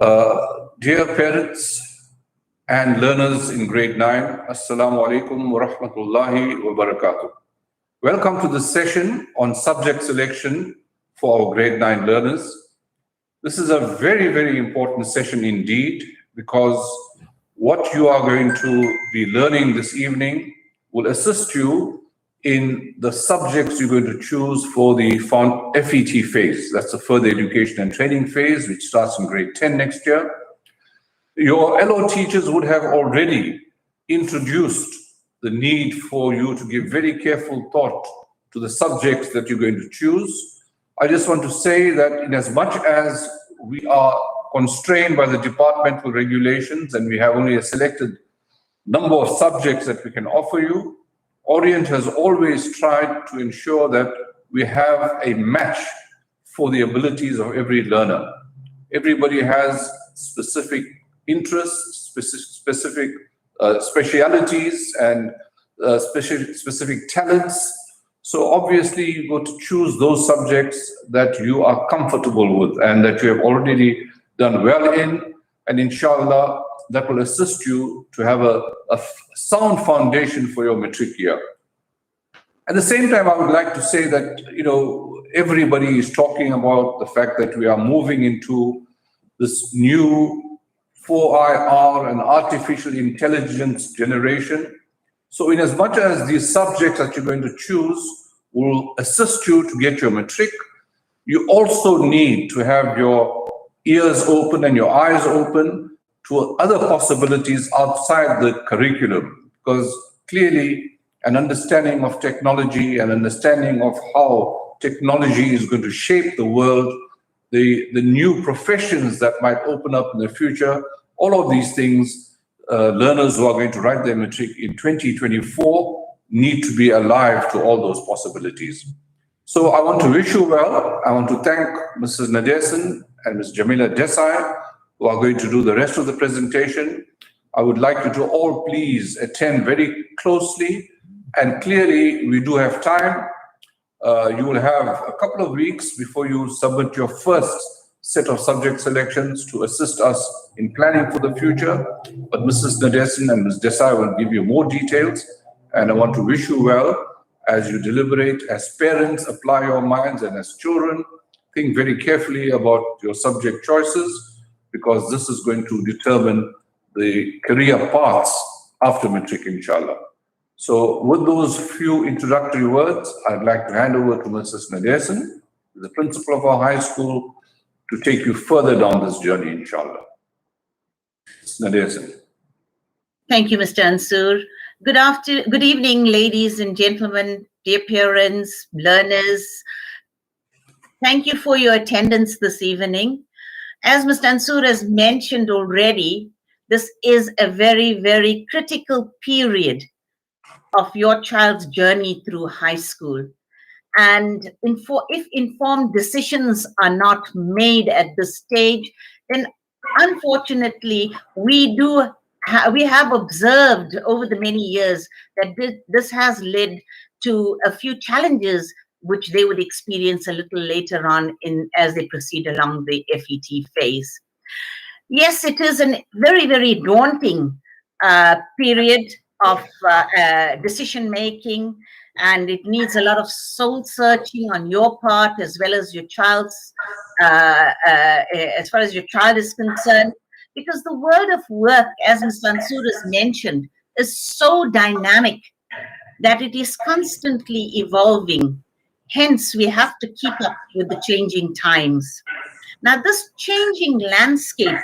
Dear parents and learners in grade 9, Assalamu alaikum wa rahmatullahi wa barakatuh. Welcome to this session on subject selection for our grade 9 learners. This is a very, very important session indeed, because what you are going to be learning this evening will assist you in the subjects you're going to choose for the FET phase. That's the further education and training phase, which starts in grade 10 next year. Your LO teachers would have already introduced the need for you to give very careful thought to the subjects that you're going to choose. I just want to say that in as much as we are constrained by the departmental regulations and we have only a selected number of subjects that we can offer you, Orient has always tried to ensure that we have a match for the abilities of every learner. Everybody has specific interests, specific specialities and specific talents. So obviously you go to choose those subjects that you are comfortable with and that you have already done well in, and inshallah that will assist you to have a sound foundation for your matric year. At the same time, I would like to say that, everybody is talking about the fact that we are moving into this new 4IR and artificial intelligence generation. So in as much as these subjects that you're going to choose will assist you to get your matric, you also need to have your ears open and your eyes open to other possibilities outside the curriculum, because clearly an understanding of technology and understanding of how technology is going to shape the world, the new professions that might open up in the future, all of these things, learners who are going to write their matric in 2024 need to be alive to all those possibilities. So I want to wish you well. I want to thank Mrs. Nadesan and Ms. Jamila Desai, who are going to do the rest of the presentation. I would like you to all please attend very closely, and clearly we do have time. You will have a couple of weeks before you submit your first set of subject selections to assist us in planning for the future. But Mrs. Nadesan and Ms. Desai will give you more details, and I want to wish you well as you deliberate. As parents, apply your minds, and as children, think very carefully about your subject choices, because this is going to determine the career paths after matric, inshallah. So with those few introductory words, I'd like to hand over to Mrs. Nadesan, the principal of our high school, to take you further down this journey, inshallah. Mrs. Nadesan. Thank you, Mr. Ansur. Good evening, ladies and gentlemen, dear parents, learners. Thank you for your attendance this evening. As Mr. Ansur has mentioned already, this is a very, very critical period of your child's journey through high school. And if informed decisions are not made at this stage, then unfortunately, we have observed over the many years that this has led to a few challenges which they would experience a little later on as they proceed along the FET phase. Yes, it is a very, very daunting period of decision making, and it needs a lot of soul searching on your part as well as your child's, as far as your child is concerned, because the world of work, as Mr. Ansur has mentioned, is so dynamic that it is constantly evolving. Hence, we have to keep up with the changing times. Now, this changing landscape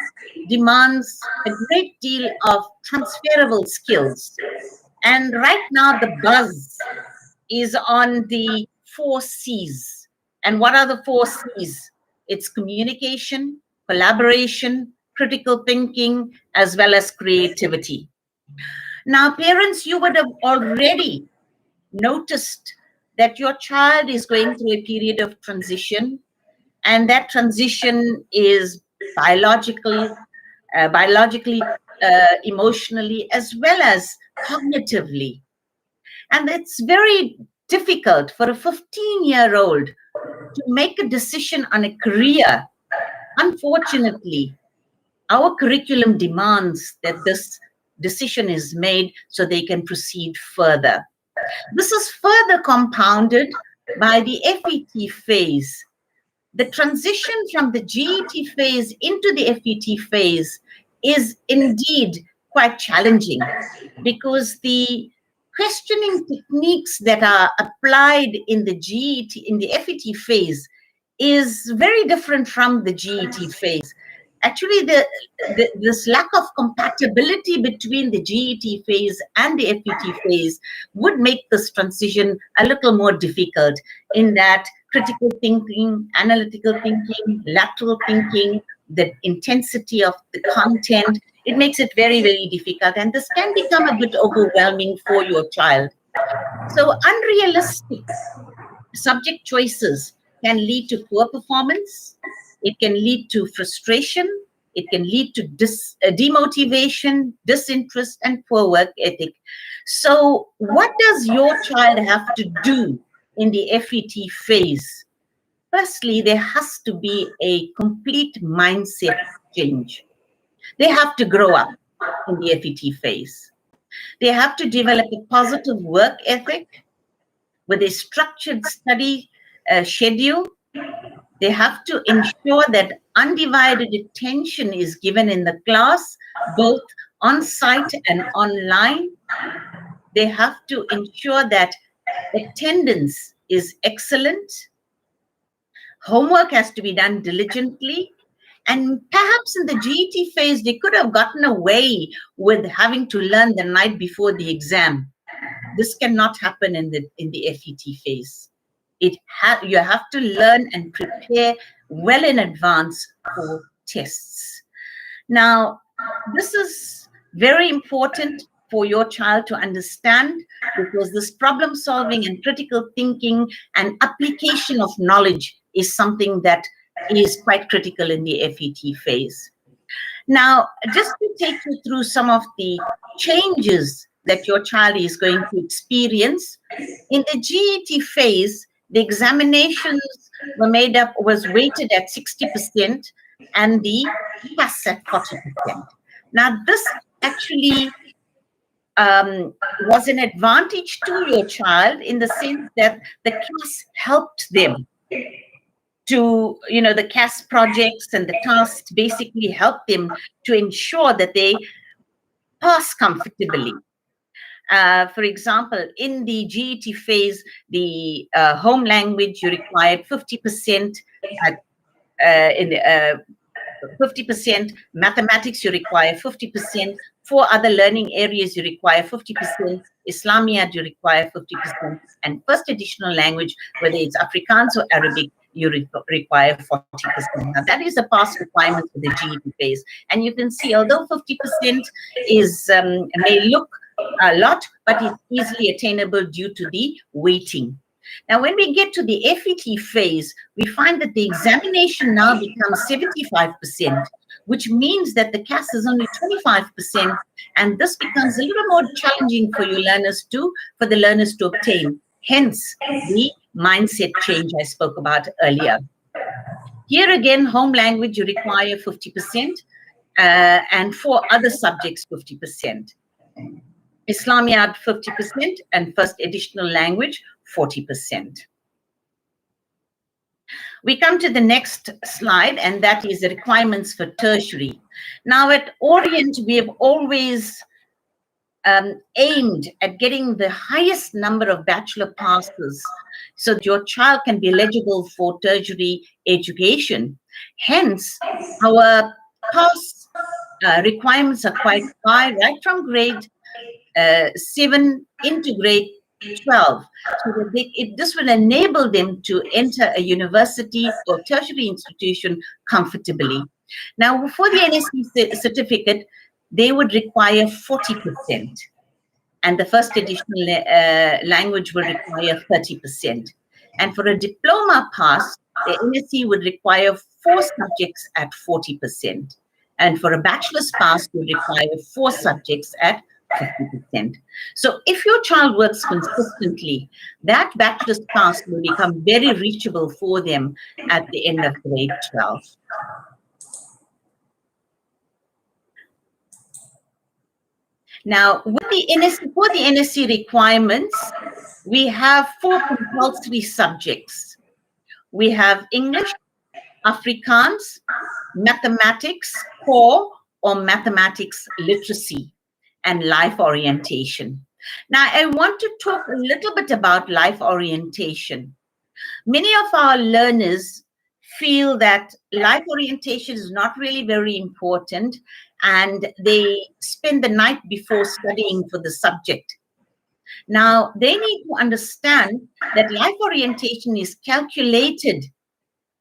demands a great deal of transferable skills. And right now, the buzz is on the 4 C's. And what are the 4 C's? It's communication, collaboration, critical thinking, as well as creativity. Now, parents, you would have already noticed that your child is going through a period of transition, and that transition is biologically, emotionally, as well as cognitively. And it's very difficult for a 15-year-old to make a decision on a career, unfortunately, our curriculum demands that this decision is made so they can proceed further. This is further compounded by the FET phase. The transition from the GET phase into the FET phase is indeed quite challenging, because the questioning techniques that are applied in the GET, in the FET phase, is very different from the GET phase. Actually, this lack of compatibility between the GET phase and the FET phase would make this transition a little more difficult, in that critical thinking, analytical thinking, lateral thinking, the intensity of the content, it makes it very, very difficult. And this can become a bit overwhelming for your child. So unrealistic subject choices can lead to poor performance. It can lead to frustration. It can lead to demotivation, disinterest, and poor work ethic. So what does your child have to do in the FET phase? Firstly, there has to be a complete mindset change. They have to grow up in the FET phase. They have to develop a positive work ethic with a structured study schedule. They have to ensure that undivided attention is given in the class, both on-site and online. They have to ensure that attendance is excellent. Homework has to be done diligently. And perhaps in the GET phase, they could have gotten away with having to learn the night before the exam. This cannot happen in the FET phase. You have to learn and prepare well in advance for tests. Now, this is very important for your child to understand, because this problem solving and critical thinking and application of knowledge is something that is quite critical in the FET phase. Now, just to take you through some of the changes that your child is going to experience, in the GET phase, the examinations was weighted at 60% and the pass at 40%. Now, this actually was an advantage to your child, in the sense that the class helped them to, the CAS projects and the tasks basically help them to ensure that they pass comfortably. For example, in the GET phase, the home language, you required 50%, 50%, mathematics you require 50%, 4 other learning areas you require 50%, Islamic you require 50%, and first additional language, whether it's Afrikaans or Arabic, you require 40%. Now that is a pass requirement for the GET phase. And you can see, although 50% is may look a lot, but it's easily attainable due to the weighting. Now, when we get to the FET phase, we find that the examination now becomes 75%, which means that the CAS is only 25%, and this becomes a little more challenging for the learners to obtain. Hence, the mindset change I spoke about earlier. Here again, home language, you require 50%, and 4 other subjects, 50%. Islamic 50%, and first additional language 40%. We come to the next slide, and that is the requirements for tertiary. Now at Orient, we have always aimed at getting the highest number of bachelor passes so that your child can be eligible for tertiary education. Hence, our pass requirements are quite high, right from grade 7 into grade 12. So that this will enable them to enter a university or tertiary institution comfortably. Now, for the NSC certificate, they would require 40%, and the first additional language will require 30%. And for a diploma pass, the NSC would require 4 subjects at 40%. And for a bachelor's pass, would require 4 subjects at 50%. So if your child works consistently, that bachelor's pass will become very reachable for them at the end of grade 12. Now, with the NSC, for the NSC requirements, we have 4 compulsory subjects. We have English, Afrikaans, mathematics, core or mathematics literacy, and life orientation. Now, I want to talk a little bit about life orientation. Many of our learners feel that life orientation is not really very important, and they spend the night before studying for the subject. Now, they need to understand that life orientation is calculated,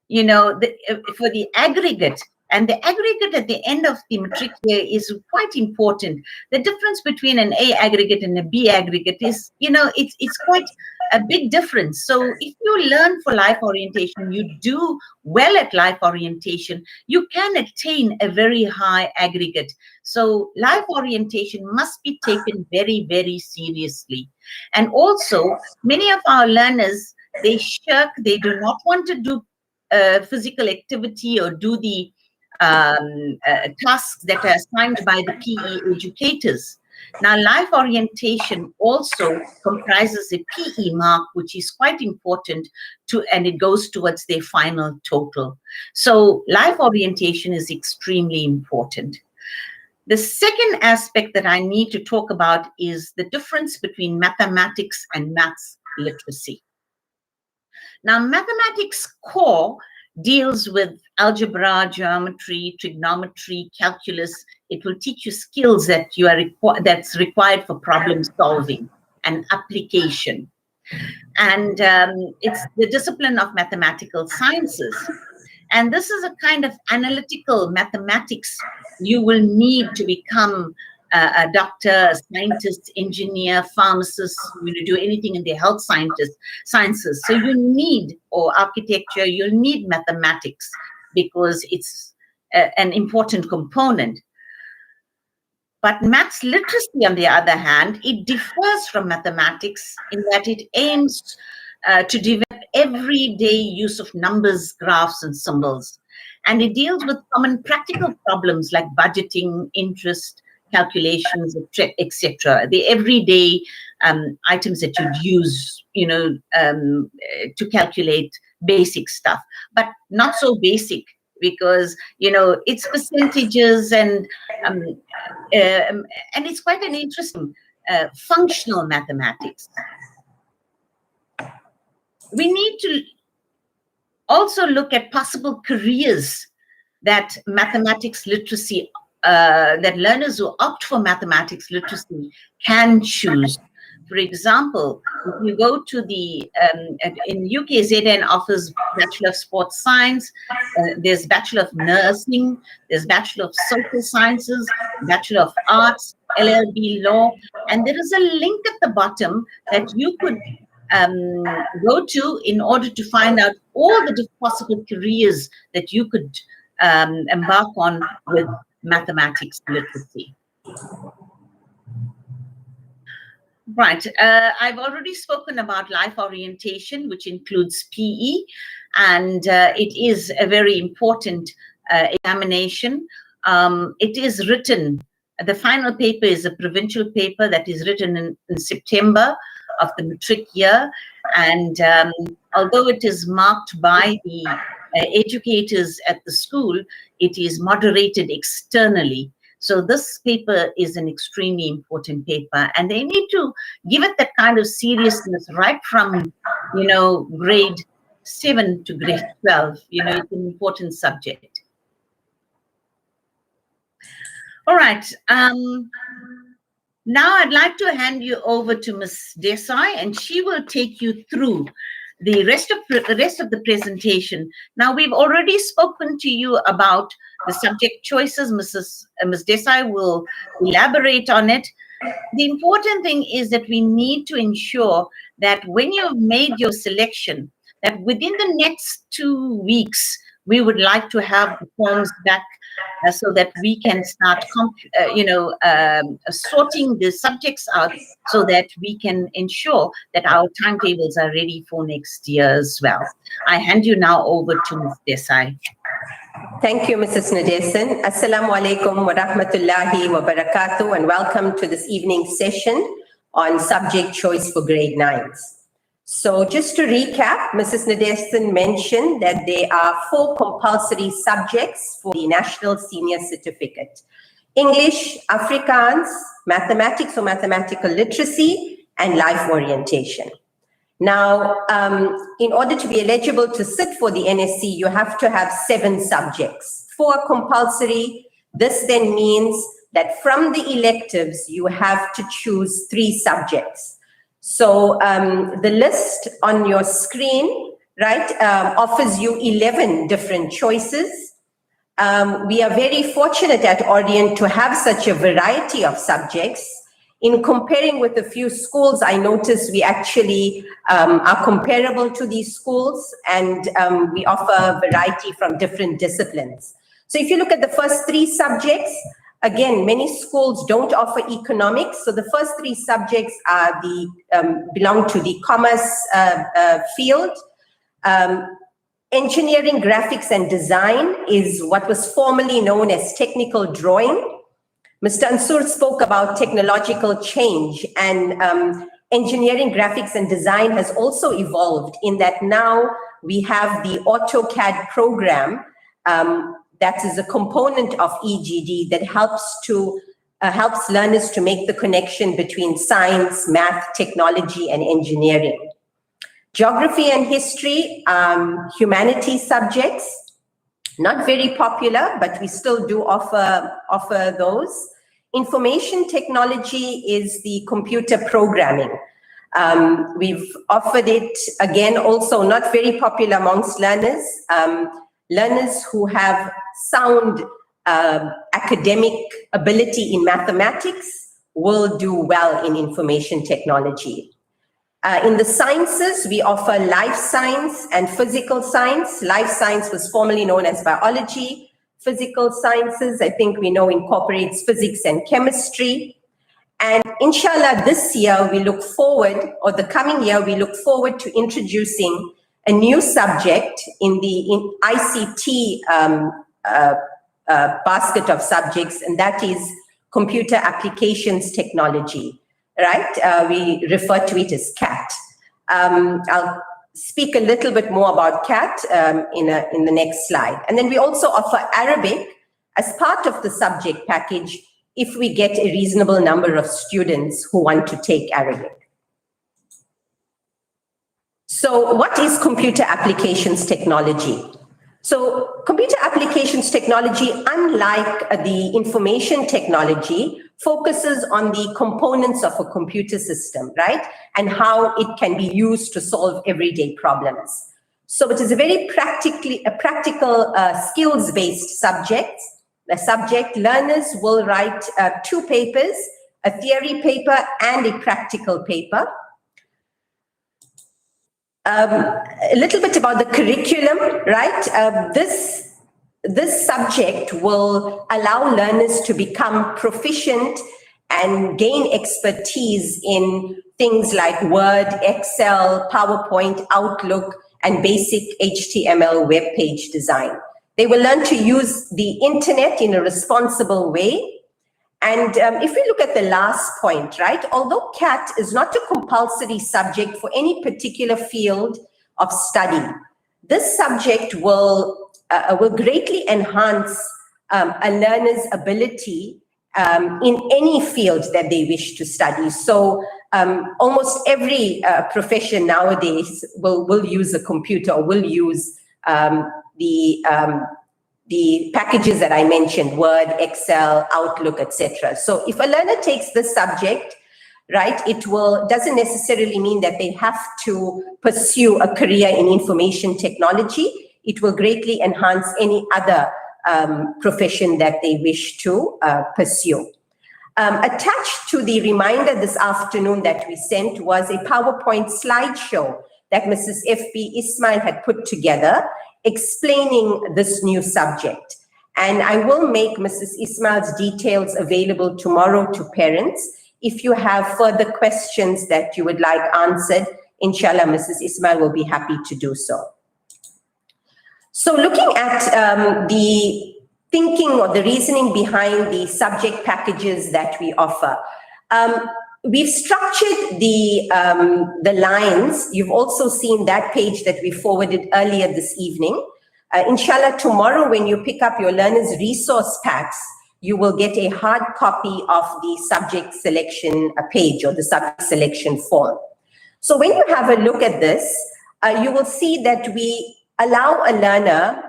for the aggregate. And the aggregate at the end of the matric year is quite important. The difference between an A aggregate and a B aggregate is, it's quite a big difference. So if you learn for life orientation, you do well at life orientation, you can attain a very high aggregate. So life orientation must be taken very, very seriously. And also, many of our learners, they shirk, they do not want to do physical activity or do the tasks that are assigned by the PE educators. Now, life orientation also comprises a PE mark, which is quite important and it goes towards their final total. So life orientation is extremely important. The second aspect that I need to talk about is the difference between mathematics and maths literacy. Now, mathematics core deals with algebra, geometry, trigonometry, calculus. It will teach you skills that that's required for problem solving and application. And it's the discipline of mathematical sciences. And this is a kind of analytical mathematics you will need to become a doctor, a scientist, engineer, pharmacist, do anything in the health sciences. So you need, or architecture, you'll need mathematics because it's an important component. But maths literacy, on the other hand, it differs from mathematics in that it aims to develop everyday use of numbers, graphs, and symbols. And it deals with common practical problems like budgeting, interest, calculations, etc. The everyday items that you'd use, to calculate basic stuff, but not so basic because, it's percentages and it's quite an interesting functional mathematics. We need to also look at possible careers that mathematics literacy that learners who opt for mathematics literacy can choose. For example, if you go to the, in UK, ZN offers Bachelor of Sports Science, there's Bachelor of Nursing, there's Bachelor of Social Sciences, Bachelor of Arts, LLB Law, and there is a link at the bottom that you could go to in order to find out all the possible careers that you could embark on with mathematics literacy. Right. I've already spoken about life orientation, which includes PE, and it is a very important examination. It is written, the final paper is a provincial paper that is written in September of the matric year. And although it is marked by the educators at the school, it is moderated externally. So this paper is an extremely important paper, and they need to give it that kind of seriousness right from, grade 7 to grade 12. It's an important subject. All right. Now I'd like to hand you over to Ms. Desai, and she will take you through the rest of the presentation. Now, we've already spoken to you about the subject choices. Ms. Desai will elaborate on it. The important thing is that we need to ensure that when you've made your selection, that within the next 2 weeks, we would like to have the forms back so that we can start, sorting the subjects out so that we can ensure that our timetables are ready for next year as well. I hand you now over to Ms. Desai. Thank you, Mrs. Nadesan. Assalamu alaikum wa rahmatullahi wa barakatuh, and welcome to this evening's session on subject choice for grade 9s. So just to recap, Mrs. Nadesan mentioned that there are 4 compulsory subjects for the National Senior Certificate: English, Afrikaans, mathematics or mathematical literacy, and life orientation. Now, in order to be eligible to sit for the NSC, you have to have 7 subjects. 4 compulsory. This then means that from the electives, you have to choose 3 subjects. So the list on your screen, right, offers you 11 different choices. We are very fortunate at Orient to have such a variety of subjects. In comparing with a few schools, I noticed we actually are comparable to these schools, and we offer variety from different disciplines. So if you look at the first 3 subjects, again, many schools don't offer economics. So the first 3 subjects are belong to the commerce field. Engineering, graphics, and design is what was formerly known as technical drawing. Mr. Ansur spoke about technological change, and engineering, graphics, and design has also evolved in that now we have the AutoCAD program that is a component of EGD that helps learners to make the connection between science, math, technology, and engineering. Geography and history, humanities subjects, not very popular, but we still do offer those. Information technology is the computer programming. We've offered it, again, also not very popular amongst learners. Learners who have sound academic ability in mathematics will do well in information technology. In the sciences, we offer life science and physical science. Life science was formerly known as biology. Physical sciences, I think we know, incorporates physics and chemistry. And inshallah, this year we look forward, or the coming year, we look forward to introducing a new subject in the ICT basket of subjects, and that is computer applications technology. Right? We refer to it as CAT. I'll speak a little bit more about CAT in the next slide. And then we also offer Arabic as part of the subject package if we get a reasonable number of students who want to take Arabic. So what is computer applications technology? So computer applications technology, unlike the information technology, focuses on the components of a computer system, right? And how it can be used to solve everyday problems. So it is a very practical skills-based subject. The subject learners will write 2 papers, a theory paper and a practical paper. A little bit about the curriculum, right? This subject will allow learners to become proficient and gain expertise in things like Word, Excel, PowerPoint, Outlook, and basic HTML web page design. They will learn to use the internet in a responsible way. And if we look at the last point, right, although CAT is not a compulsory subject for any particular field of study, this subject will greatly enhance a learner's ability in any field that they wish to study. So almost every profession nowadays will use a computer or will use the packages that I mentioned, Word, Excel, Outlook, etc. So if a learner takes this subject, right, doesn't necessarily mean that they have to pursue a career in information technology. It will greatly enhance any other profession that they wish to pursue. Attached to the reminder this afternoon that we sent was a PowerPoint slideshow that Mrs. F.B. Ismail had put together explaining this new subject. And I will make Mrs. Ismail's details available tomorrow to parents. If you have further questions that you would like answered, inshallah, Mrs. Ismail will be happy to do so. So looking at the thinking or the reasoning behind the subject packages that we offer, we've structured the lines. You've also seen that page that we forwarded earlier this evening. Inshallah, tomorrow when you pick up your learners resource packs, you will get a hard copy of the subject selection page or the subject selection form. So when you have a look at this, you will see that we allow a learner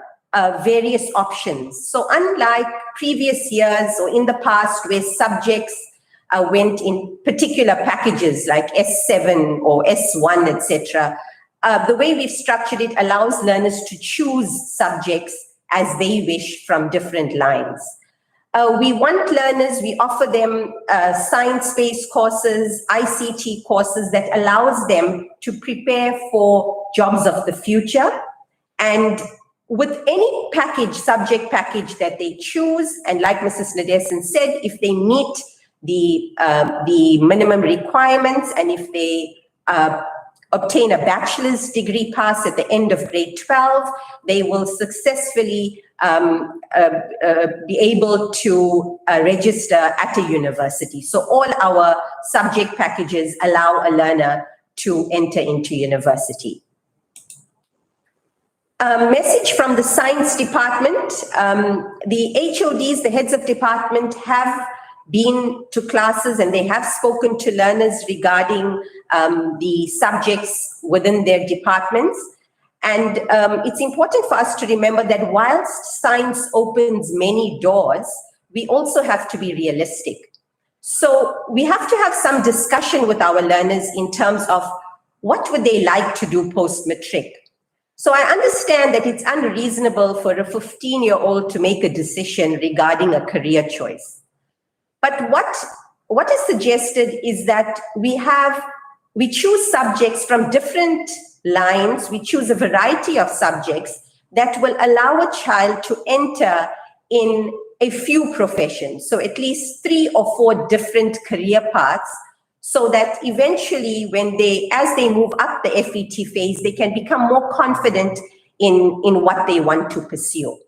various options. So unlike previous years or in the past where subjects went in particular packages like S7 or S1, etc., the way we've structured it allows learners to choose subjects as they wish from different lines. We want learners, we offer them science-based courses, ICT courses that allows them to prepare for jobs of the future. And with any package, subject package that they choose, and like Mrs. Nadesan said, if they meet the minimum requirements and if they obtain a bachelor's degree pass at the end of grade 12, they will successfully be able to register at a university. So all our subject packages allow a learner to enter into university. Message from the science department. The HODs, the heads of department, have been to classes and they have spoken to learners regarding the subjects within their departments. And it's important for us to remember that whilst science opens many doors, we also have to be realistic. So we have to have some discussion with our learners in terms of what would they like to do post-matric. So I understand that it's unreasonable for a 15-year-old to make a decision regarding a career choice. But what is suggested is that we choose subjects from different lines, we choose a variety of subjects that will allow a child to enter in a few professions, so at least 3 or 4 different career paths, so that eventually as they move up the FET phase, they can become more confident in what they want to pursue.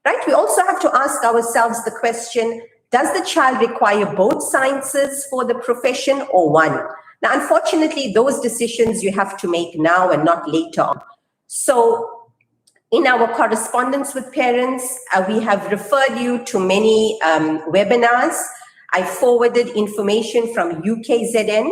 Right? We also have to ask ourselves the question, does the child require both sciences for the profession or one? Now, unfortunately, those decisions you have to make now and not later on. So in our correspondence with parents, we have referred you to many webinars. I forwarded information from UKZN.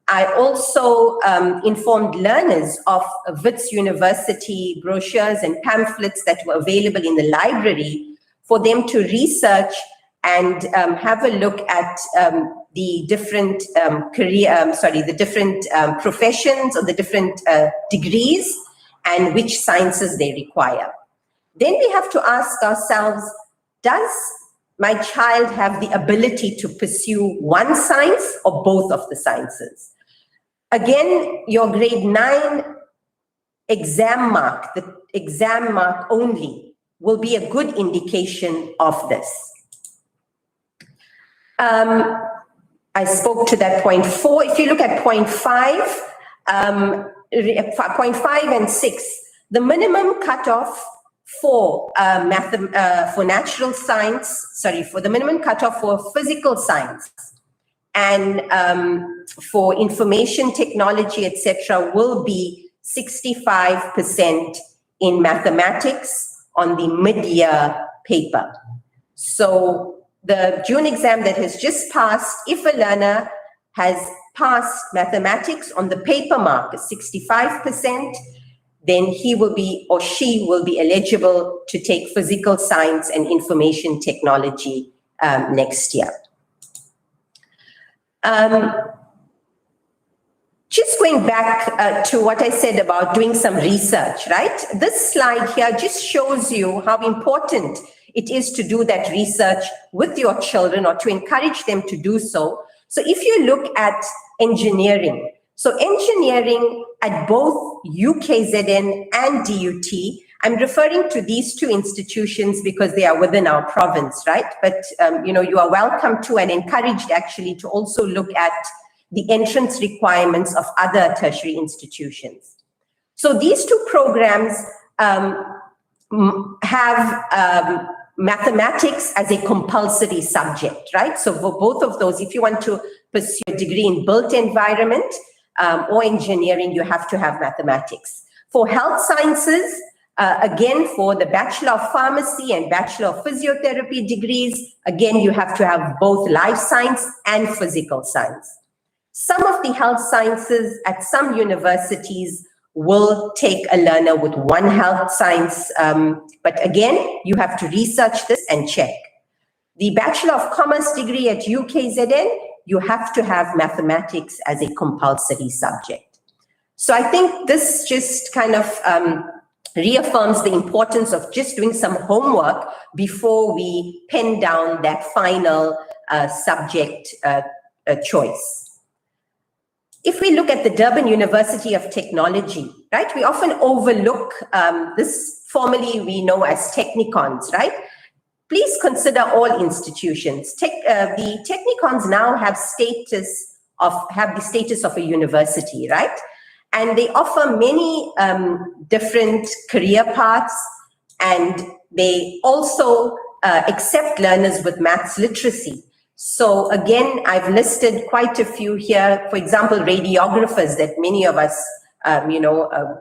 I also informed learners of Wits University brochures and pamphlets that were available in the library for them to research and have a look at the different professions or the different degrees and which sciences they require. Then we have to ask ourselves, does my child have the ability to pursue one science or both of the sciences? Again, your grade 9 exam mark, the exam mark only, will be a good indication of this. I spoke to that point 4. If you look at point 5, point 5 and 6, the minimum cutoff for natural science, for the minimum cutoff for physical science and for information technology, etc., will be 65% in mathematics on the mid-year paper. So the June exam that has just passed, if a learner has passed mathematics on the paper mark, 65%, then he will be or she will be eligible to take physical science and information technology next year. Just going back to what I said about doing some research, right? This slide here just shows you how important it is to do that research with your children or to encourage them to do so. So if you look at engineering, so engineering at both UKZN and DUT, I'm referring to these two institutions because they are within our province, right? But you are welcome to and encouraged actually to also look at the entrance requirements of other tertiary institutions. So these two programs have mathematics as a compulsory subject, right? So for both of those, if you want to pursue a degree in built environment or engineering, you have to have mathematics. For health sciences, again, for the Bachelor of Pharmacy and Bachelor of Physiotherapy degrees, again, you have to have both life science and physical science. Some of the health sciences at some universities will take a learner with one health science, but again, you have to research this and check. The Bachelor of Commerce degree at UKZN, you have to have mathematics as a compulsory subject. So I think this just kind of reaffirms the importance of just doing some homework before we pen down that final subject choice. If we look at the Durban University of Technology, right, we often overlook this, formally we know as technicons, right? Please consider all institutions. The technicons now have the status of a university, right? And they offer many different career paths, and they also accept learners with maths literacy. So again, I've listed quite a few here. For example, radiographers that many of us,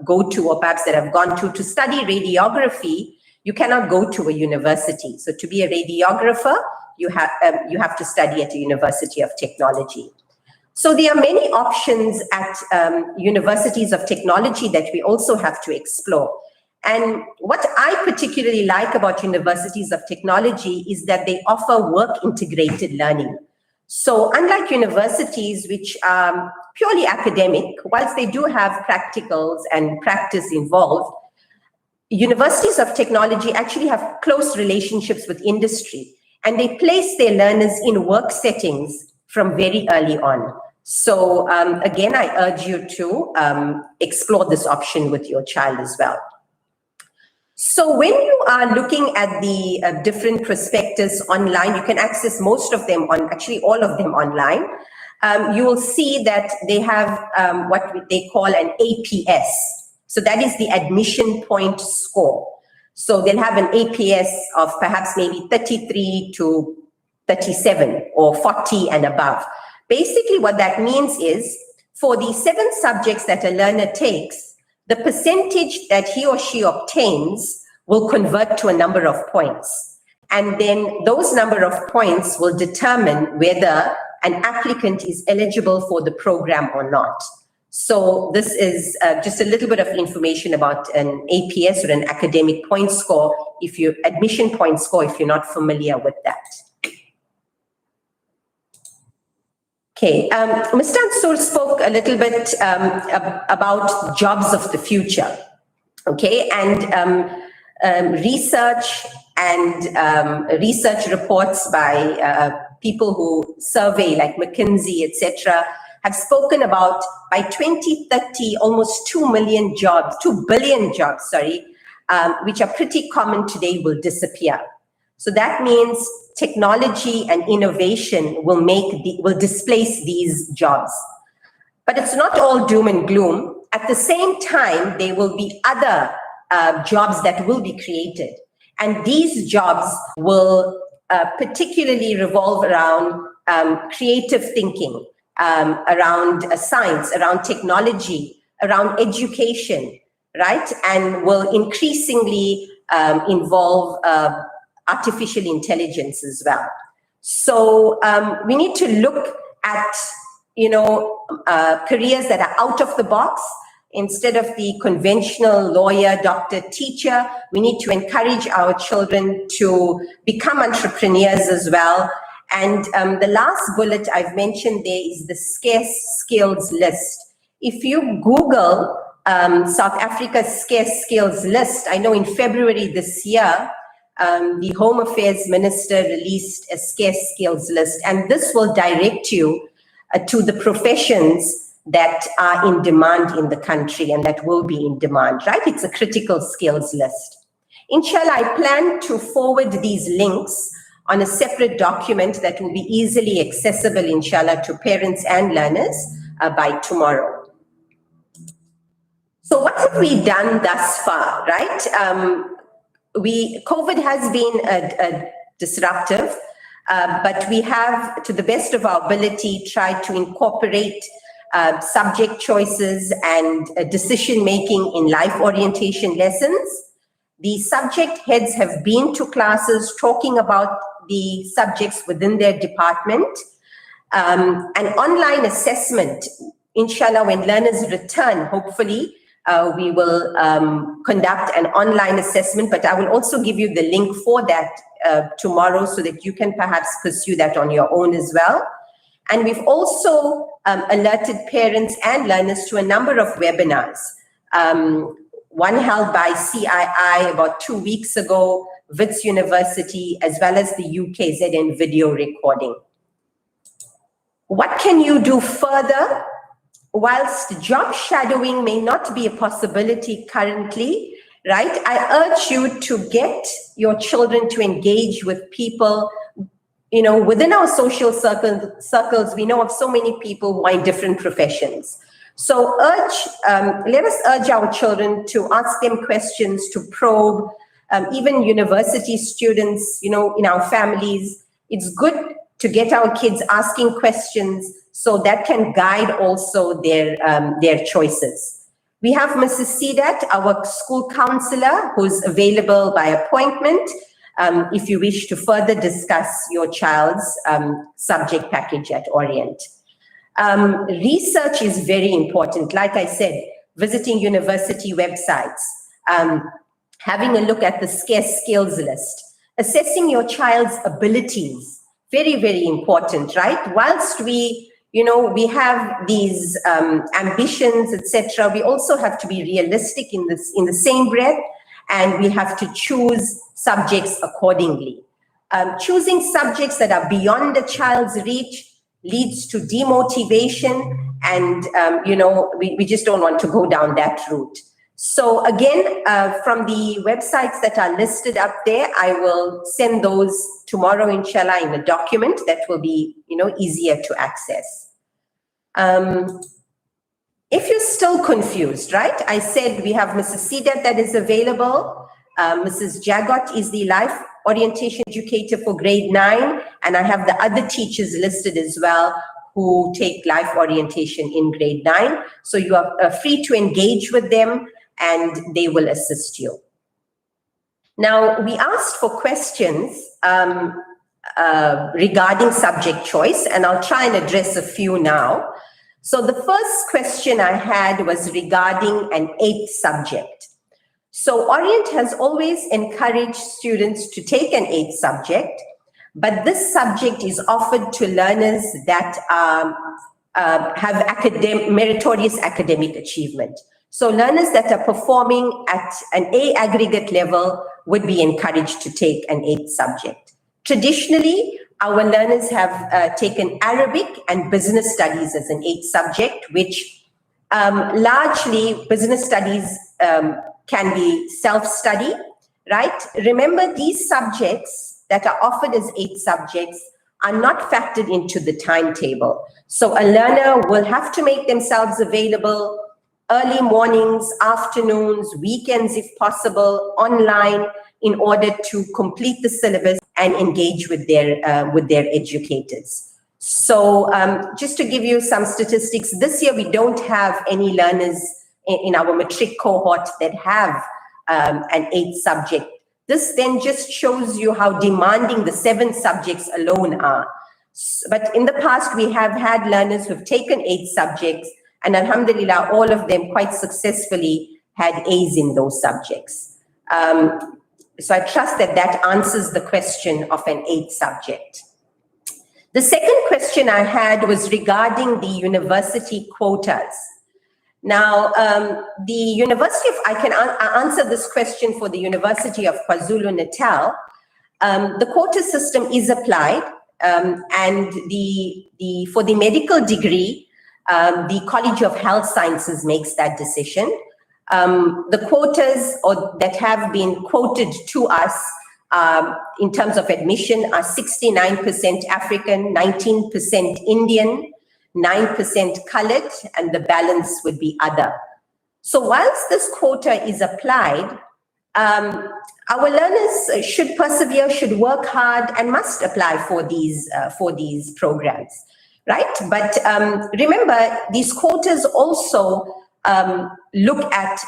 go to, or perhaps that have gone to study radiography. You cannot go to a university. So to be a radiographer, you have to study at a University of Technology. So there are many options at universities of technology that we also have to explore. And what I particularly like about universities of technology is that they offer work-integrated learning. So unlike universities, which are purely academic, whilst they do have practicals and practice involved, universities of technology actually have close relationships with industry, and they place their learners in work settings from very early on. So again, I urge you to explore this option with your child as well. So when you are looking at the different prospectus online, you can access most of them actually all of them online. You will see that they have what they call an APS. So that is the admission point score. So they'll have an APS of perhaps maybe 33 to 37 or 40 and above. Basically what that means is for the 7 subjects that a learner takes, the percentage that he or she obtains will convert to a number of points. And then those number of points will determine whether an applicant is eligible for the program or not. So this is just a little bit of information about an APS, or an academic point score, admission point score, if you're not familiar with that. Okay, Mr. Ansur spoke a little bit about jobs of the future, okay, and research and research reports by people who survey, like McKinsey, etc., have spoken about by 2030, almost 2 billion jobs, which are pretty common today, will disappear. So that means technology and innovation will displace these jobs. But it's not all doom and gloom. At the same time, there will be other jobs that will be created. And these jobs will particularly revolve around creative thinking, around science, around technology, around education, right? And will increasingly involve artificial intelligence as well. So we need to look at, careers that are out of the box. Instead of the conventional lawyer, doctor, teacher, we need to encourage our children to become entrepreneurs as well. And the last bullet I've mentioned there is the scarce skills list. If you Google South Africa's scarce skills list, I know in February this year, the Home Affairs Minister released a scarce skills list, and this will direct you to the professions that are in demand in the country and that will be in demand, right? It's a critical skills list. Inshallah, I plan to forward these links on a separate document that will be easily accessible, inshallah, to parents and learners by tomorrow. So what have we done thus far, right? COVID has been a disruptive, but we have, to the best of our ability, tried to incorporate subject choices and decision-making in life orientation lessons. The subject heads have been to classes talking about the subjects within their department. An online assessment, inshallah, when learners return, hopefully, we will conduct an online assessment, but I will also give you the link for that tomorrow so that you can perhaps pursue that on your own as well. And we've also alerted parents and learners to a number of webinars. One held by CII about 2 weeks ago, Wits University, as well as the UKZN video recording. What can you do further? Whilst job shadowing may not be a possibility currently, right, I urge you to get your children to engage with people. You know, within our social circles, we know of so many people who are in different professions. So let us urge our children to ask them questions, to probe, even university students, you know, in our families. It's good to get our kids asking questions so that can guide also their choices. We have Mrs. Sidat, our school counselor, who's available by appointment if you wish to further discuss your child's subject package at Orient. Research is very important. Like I said, visiting university websites, having a look at the scarce skills list, assessing your child's abilities, very, very important, right? Whilst we have these ambitions, etc., we also have to be realistic in the same breath, and we have to choose subjects accordingly. Choosing subjects that are beyond the child's reach leads to demotivation, and we just don't want to go down that route. So again, from the websites that are listed up there, I will send those tomorrow, inshallah, in a document that will be, easier to access. If you're still confused, right? I said we have Mrs. Sidat that is available. Mrs. Jagot is the life orientation educator for grade 9, and I have the other teachers listed as well who take life orientation in grade 9. So you are free to engage with them, and they will assist you. Now, we asked for questions regarding subject choice, and I'll try and address a few now. So the first question I had was regarding an 8th subject. So Orient has always encouraged students to take an 8th subject, but this subject is offered to learners that have meritorious academic achievement. So learners that are performing at an A aggregate level would be encouraged to take an 8th subject. Traditionally, our learners have taken Arabic and business studies as an 8th subject, which largely business studies can be self-study, right? Remember, these subjects that are offered as 8 subjects are not factored into the timetable. So a learner will have to make themselves available early mornings, afternoons, weekends if possible, online, in order to complete the syllabus and engage with their educators. So just to give you some statistics, this year we don't have any learners in our matric cohort that have an 8th subject. This then just shows you how demanding the 7 subjects alone are. But in the past, we have had learners who've taken 8 subjects, and alhamdulillah, all of them quite successfully had A's in those subjects. So I trust that that answers the question of an 8th subject. The second question I had was regarding the university quotas. Now, the University of, I can answer this question for the University of KwaZulu-Natal. The quota system is applied, and for the medical degree, the College of Health Sciences makes that decision. The quotas that have been quoted to us in terms of admission are 69% African, 19% Indian, 9% colored, and the balance would be other. So whilst this quota is applied, Our learners should persevere, should work hard, and must apply for these programs, right? But remember, these quotas also look at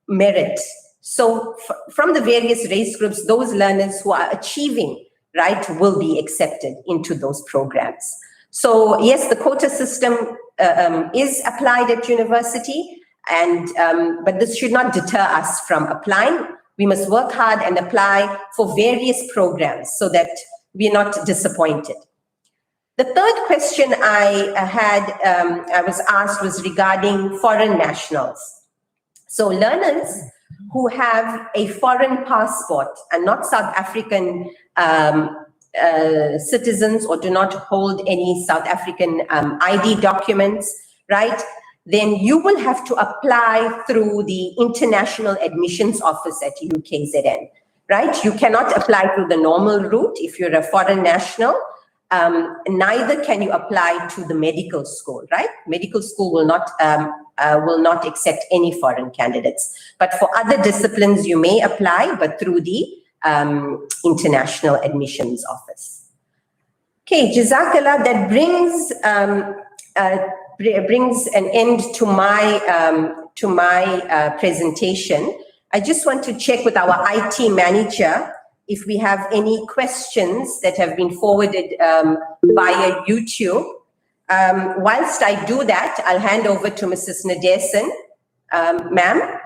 merit. So from the various race groups, those learners who are achieving, right, will be accepted into those programs. So yes, the quota system is applied at university, and but this should not deter us from applying. We must work hard and apply for various programs so that we're not disappointed. The third question I was asked was regarding foreign nationals. So learners who have a foreign passport and not South African citizens, or do not hold any South African ID documents, right? Then you will have to apply through the International Admissions Office at UKZN, right? You cannot apply through the normal route if you're a foreign national. Neither can you apply to the medical school, right? Medical school will not accept any foreign candidates. But for other disciplines, you may apply, but through the International Admissions Office. Okay, Jazakallah, that brings an end to my presentation. I just want to check with our IT manager if we have any questions that have been forwarded via YouTube. Whilst I do that, I'll hand over to Mrs. Nadesan. Ma'am?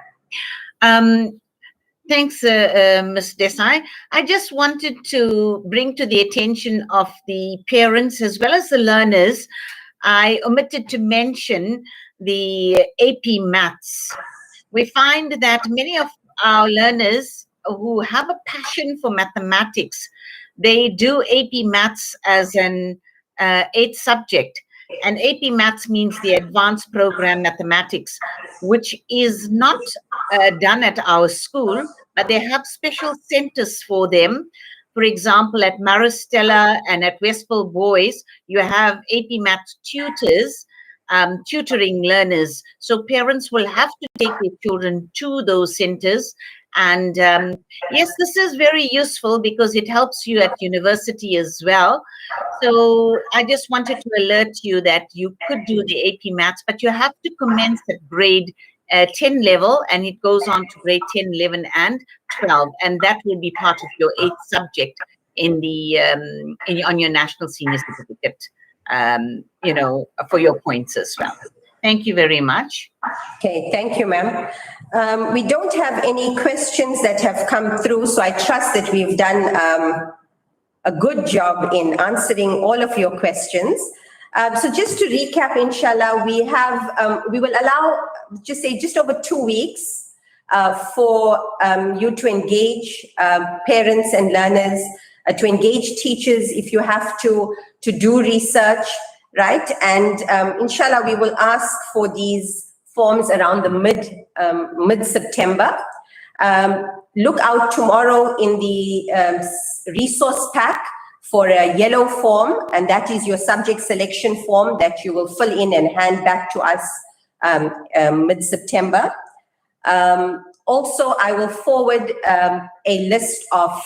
Thanks, Ms. Desai. I just wanted to bring to the attention of the parents as well as the learners, I omitted to mention the AP Maths. We find that many of our learners who have a passion for mathematics, they do AP Maths as an 8th subject. And AP Maths means the Advanced Program Mathematics, which is not done at our school, but they have special centers for them. For example, at Maristella and at Westport Boys, you have AP Maths tutors tutoring learners. So parents will have to take their children to those centers. And yes, this is very useful because it helps you at university as well. So I just wanted to alert you that you could do the AP Maths, but you have to commence at grade 10 level, and it goes on to grade 10, 11, and 12. And that will be part of your 8th subject in the on your National Senior Certificate, you know, for your points as well. Thank you very much. Okay, thank you, ma'am. We don't have any questions that have come through, so I trust that we've done a good job in answering all of your questions. So just to recap, inshallah, we will allow, just over 2 weeks for you to engage parents and learners, to engage teachers if you have to do research, right? And inshallah, we will ask for these forms around the mid-September. Look out tomorrow in the resource pack for a yellow form, and that is your subject selection form that you will fill in and hand back to us mid-September. Also, I will forward a list of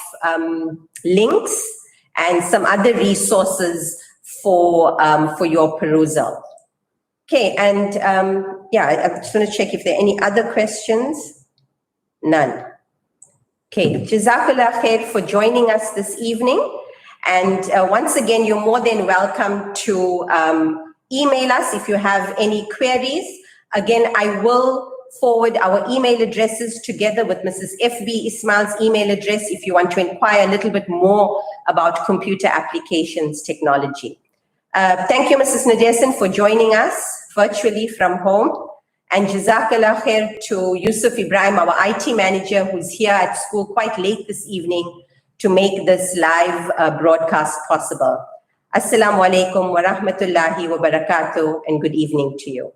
links and some other resources for your perusal. Okay, and yeah, I'm just going to check if there are any other questions. None. Okay, Jazakallah khair for joining us this evening. And once again, you're more than welcome to email us if you have any queries. Again, I will forward our email addresses together with Mrs. F.B. Ismail's email address if you want to inquire a little bit more about computer applications technology. Thank you, Mrs. Nadesan, for joining us virtually from home. And Jazakallah khair to Yusuf Ibrahim, our IT manager, who's here at school quite late this evening to make this live broadcast possible. Assalamu alaikum wa rahmatullahi wa barakatuh, and good evening to you.